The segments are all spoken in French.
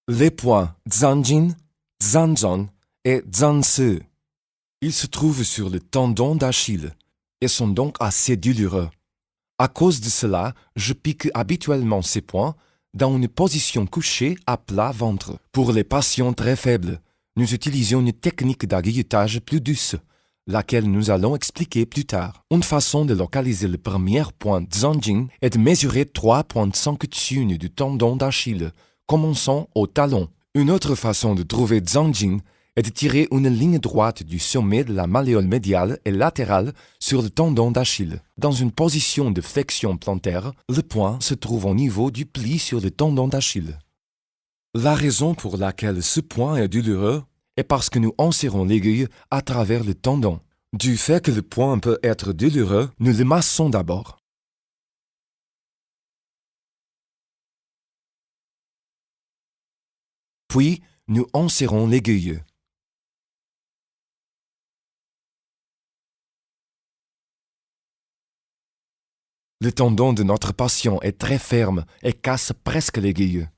Les points Zanjin, Zanzong et Zanse. Ils se trouvent sur le tendon d'Achille et sont donc assez douloureux. À cause de cela, je pique habituellement ces points dans une position couchée à plat ventre. Pour les patients très faibles, nous utilisons une technique d'aiguilletage plus douce, laquelle nous allons expliquer plus tard. Une façon de localiser le premier point Zanjin est de mesurer 3,5 thunes du tendon d'Achille, commençant au talon. Une autre façon de trouver Zanjin est de tirer une ligne droite du sommet de la malléole médiale et latérale sur le tendon d'Achille. Dans une position de flexion plantaire, le point se trouve au niveau du pli sur le tendon d'Achille. La raison pour laquelle ce point est douloureux est parce que nous insérons l'aiguille à travers le tendon. Du fait que le point peut être douloureux, nous le massons d'abord. Puis, nous insérons l'aiguille. Le tendon de notre patient est très ferme et casse presque l'aiguille.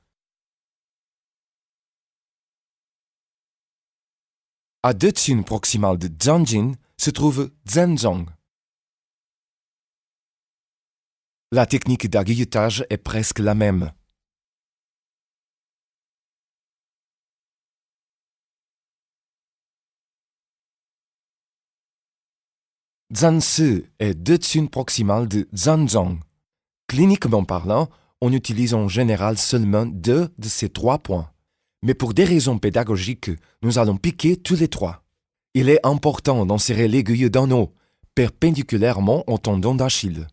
À 2 thunes proximales de Zanjin se trouve Zenzong. La technique d'aiguilletage est presque la même. Zanse est 2 thunes proximales de Zanzong. Cliniquement parlant, on utilise en général seulement 2 de ces 3 points. Mais pour des raisons pédagogiques, nous allons piquer tous les 3. Il est important d'insérer l'aiguille dans l'eau, perpendiculairement au tendon d'Achille.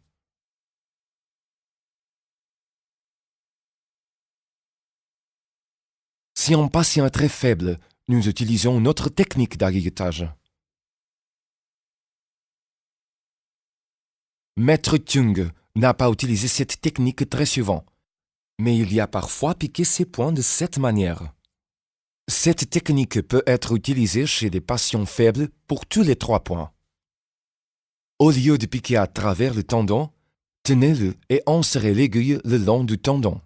Si un patient est très faible, nous utilisons une autre technique d'aiguilletage. Maître Tung n'a pas utilisé cette technique très souvent, mais il y a parfois piqué ces points de cette manière. Cette technique peut être utilisée chez des patients faibles pour tous les 3 points. Au lieu de piquer à travers le tendon, tenez-le et insérez l'aiguille le long du tendon.